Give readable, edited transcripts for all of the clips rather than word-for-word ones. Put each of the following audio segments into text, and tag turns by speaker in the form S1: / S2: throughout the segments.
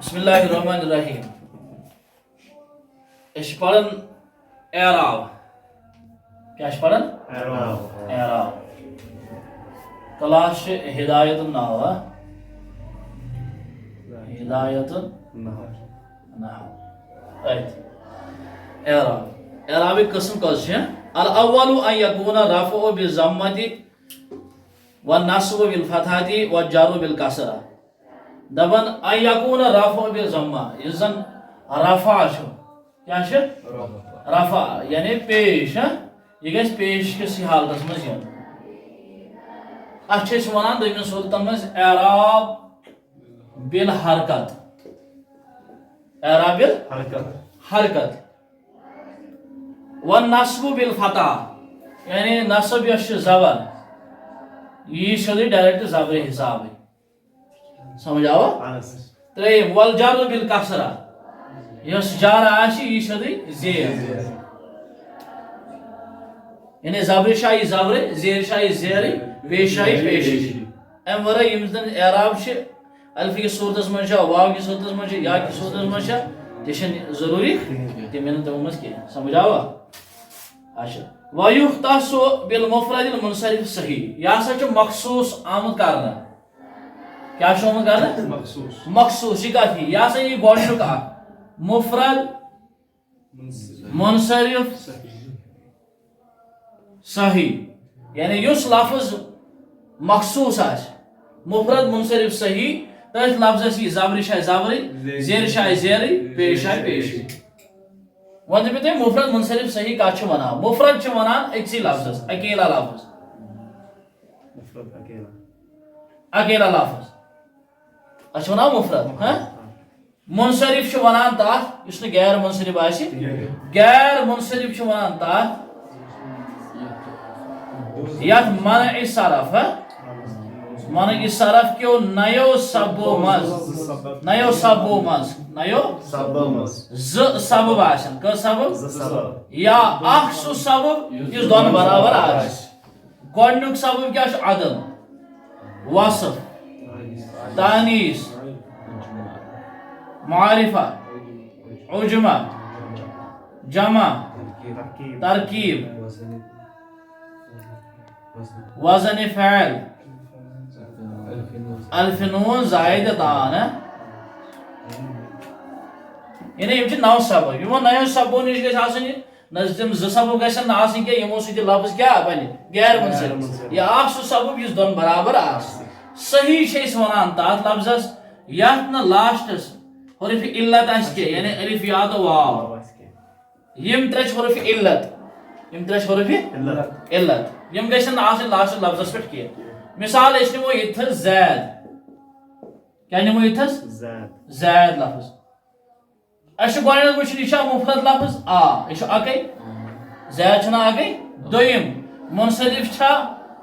S1: بسم الله الرحمن الرحيم. ايش پڑھن اعراب کیا ايش پڑھن اعراب کلاس ہدایت النحو ہدایت النحو اعراب قسم کس الاول ان يكون رفع بالضمه والنصب بالفتحه والجر بالكسره دبن ان يكون رفع بالضمه اذن رفع شو کیا رفع یعنی پیش یہ گژھِ پیش کس حالتس مز یُن اتھ چھِ أسۍ ونان دوٚیمِس صوٗرتن منٛز اعراب بالحرکت اعراب بالحرکت والنصب بالفتح یعنی نصب یۄس چھِ زبر یہِ سیوٚدُے ڈایریکٹ زبرِ حسابٕے سمجھ آوا ترٛیٚیِم والجر بالکسرہ یۄس جر آسہِ یہِ سیوٚدُے زیر یعنی زبر شاہی زبر زیر شاہی زیر پیش شاہی پیش ام ورٲے یِم زن اعراب چھِ الف کِس صوٗرتس منٛز چھا واو کِس صوٗرتس منٛز چھا یا کِس صوٗرتس منٛز چھا تہِ چھنہٕ ضروٗری تِم یِنہٕ تِمو منٛز کینٛہہ سمجھ آوا اچھا ویُختص بالمفرد المنصرف صحیح یہِ ہسا چھُ مخصوٗص آمُت کرنہٕ کیٛاہ چھُ آمُت کرنہٕ مخصوٗص یہِ کتھ یی یہِ ہسا یی گۄڈنیُک اکھ مفرد منصرف صحیح یعنی یُس لفظ مخصوٗص آسہِ مفرد منصرف صحیح تٔتھۍ لفظس یی زبرِ شاے زبرٕے زیرِ شاے زیرٕے پیش شاے پیشٕے وۄنۍ دٔپِو تُہۍ مفرد منصرف صحیح کتھ چھِ ونان مفرد چھِ ونان أکسٕے لفظس اکیلا لفظ اکیلا لفظ اتھ چھِ ونان مفرد منصرف چھِ ونان تتھ یُس نہٕ غیر منصرف آسہِ غیر منصرف چھِ ونان تتھ یتھ منع صرف منع صرف کیو نیو سبو مز زٕ سبب آسن کٔژ سبب یا اکھ سُہ سبب یُس دۄن برابر آسہِ گۄڈنیُک سبب کیٛاہ چھُ عدل وصف تانیٖث معرفہ عجمہ جمع ترکیب وزن فعل الف نون زائد تان یعنی یِم چھِ نو سبب یِمو نَیو سببو نِش گژھِ آسٕنۍ نہ تِم زٕ سبب گژھن نہٕ آسٕنۍ کینٛہہ یِمو سۭتۍ یہِ لفظ کیٛاہ بنہِ غیر منصرف یا اکھ سُہ سبب یُس دۄن برابر آسہِ صحیح چھِ أسۍ ونان تتھ لفظس یتھ نہٕ لاسٹس حرف علت آسہِ کینٛہہ یعنی الف یا تہٕ واو یِم ترٛےٚ چھِ حرف علت علت یِم گژھن نہٕ آسٕنۍ لاسٹس لفظس پٮ۪ٹھ کینٛہہ مثال أسۍ نِمو ییٚتھس زید کیٛاہ نِمو ییٚتھس زید لفظ اَسہِ چھُ گۄڈنیٚتھ وٕچھُن یہِ چھا مفرد لفظ آ یہِ چھُ اکے زید چھُنہ اکے دوٚیِم منصرف چھا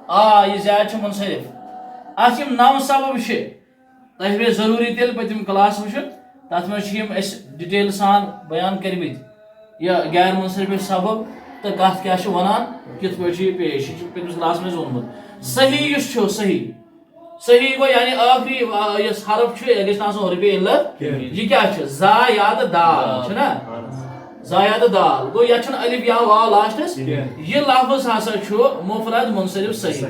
S1: آ یہِ زید چھُ منصرف اتھ یِم نو سبب چھِ تۄہہِ پیٚیہِ ضروٗری تیٚلہِ پٔتِم کلاس وٕچھُن تتھ منٛز چھِ یِم أسۍ ڈِٹیل سان بیان کٔرمٕتۍ یہِ غیر منصرف سبب تہٕ کتھ کیٛاہ چھِ ونان کِتھ پٲٹھۍ چھُ یہِ پیش یہِ چھُ پٔتمِس کلاسس منٛز ووٚنمُت صحیح یُس چھُ صحیح گوٚو یعنی ٲخری یُس حرف چھُ یہِ گژھِ نہٕ آسُن حرف علت یہِ کیٛاہ چھُ زا یا تہٕ دال چھُنہ زا یا تہٕ دال گوٚو یتھ چھُنہٕ الف یا واو لاسٹس یہِ لفظ ہسا چھُ مفرد منصرف صحیح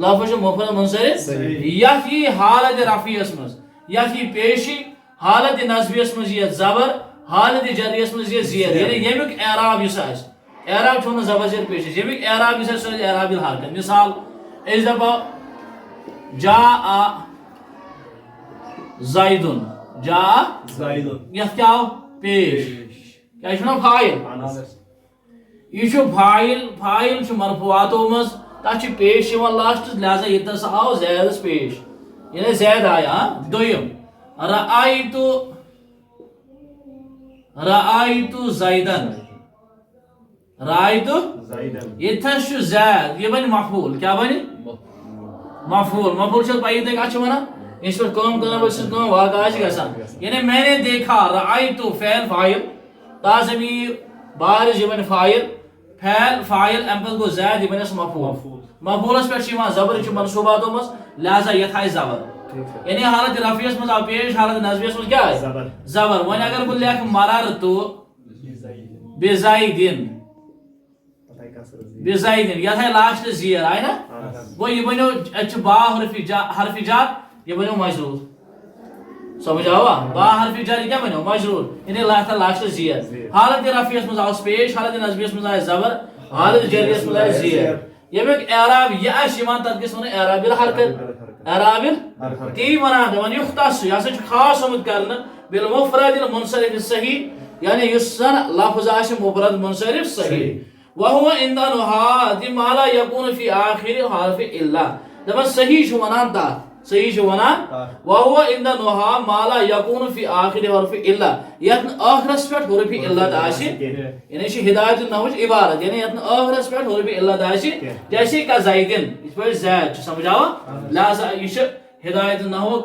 S1: لفظ چھُ مفرد منصرف یتھ یی حالت رفیعس منٛز یتھ یی پیشی حالت نصبیس منٛز یی زبر حالت جریس منٛز یی زیر یعنی ییٚمیُک اعراب یُس آسہِ اعراب چھُ نہٕ زبر زیر پیش ییٚمیُک اعراب یُس آسہِ سُہ آسہِ اعراب الحرکت مثال أسۍ دپو جاء زیدن یتھ کیٛاہ آو پیش کیٛاہ چھُ نہ فاعل یہِ چھُ فاعل چھُ مرفوعاتو منٛز تتھ چھُ پیش یِوان لاسٹس لہذا ییٚتنس آو زیدس پیش یعنی زید آیا دوٚیِم رأیتُ زیدن ییٚتھس چھُ زید یہِ بنہِ مفعوٗل کیٛاہ بنہِ مفعوٗل چھِ پایی تۄہہِ کتھ چھِ ونان یِتھ پٲٹھۍ کٲم کرن وٲلۍ سٕنٛز کٲم واقعہ چھِ گژھان یعنی میں نے دیکھا رأیتُ فعل فاعل تا ضمیٖر بارز یہِ بنہِ فاعل فاعل امہِ پتہٕ گوٚو زید یہِ بنٮ۪س مفعوٗل مفعوٗلس پٮ۪ٹھ چھِ یِوان زبر یہِ چھُ منصوٗباتو منٛز لہذا یتھ آسہِ زبر یعنی حالت رفیعس مز آو پیش حالت نصبیس مز کیا ہے زبر ون اگر بہ لکھ مررت بزیدن بزیدن یہ ہے لاسٹ زیر آئی نا گو یہ بنو با حرف جار یہ بنو مجرور سمجھ آوا با حرف جار کیا بنو مجرور یعنی لاسٹ زیر حالت رفیعس مز آو پیش حالت نصبیس مز آئے زبر حالت جریس مز آئے زیر یمیک اعراب یہ اشیمان تک کس ونن اعراب الحرکت اعراب تی ونان دپان یختص یہ ہسا خاص آمت کرنا بالمفرد المنصرف الصحیح یعنی یس زن لفظ آسہ مفرد منصرف صحیح وهو عند نحاة ما لا يكون في آخر حرف الا دپان صحیح چھ ونان تا صحیح چھ ونان وهو عند نحاة ما لا يكون في آخر حرف الا یتن آخرس پہ حرف الا آسہ یعنی چھ ہدایت النحوچ عبارت یعنی یتن آخرس پہ حرف الا آسہ جیسے کہ زیدن اس پہ زید چھ سمجھ آوا لہذا یہ چھ ہدایت النحو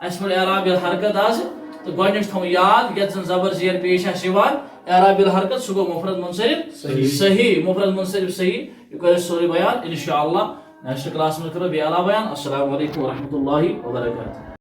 S1: اس پر اعراب الحرکت آسہ تو گۄڈنیچ تھو یاد یت زن زبر زیر پیش آسہ یوان اعراب الحرکت سہ گو مفرد منصرف صحیح مفرد منصرف صحیح یہ کرو سورے بیان انشاءاللہ نیکسٹ کلاس میں کرو بیالا بیان السلام علیکم ورحمۃ اللہ وبرکاتہ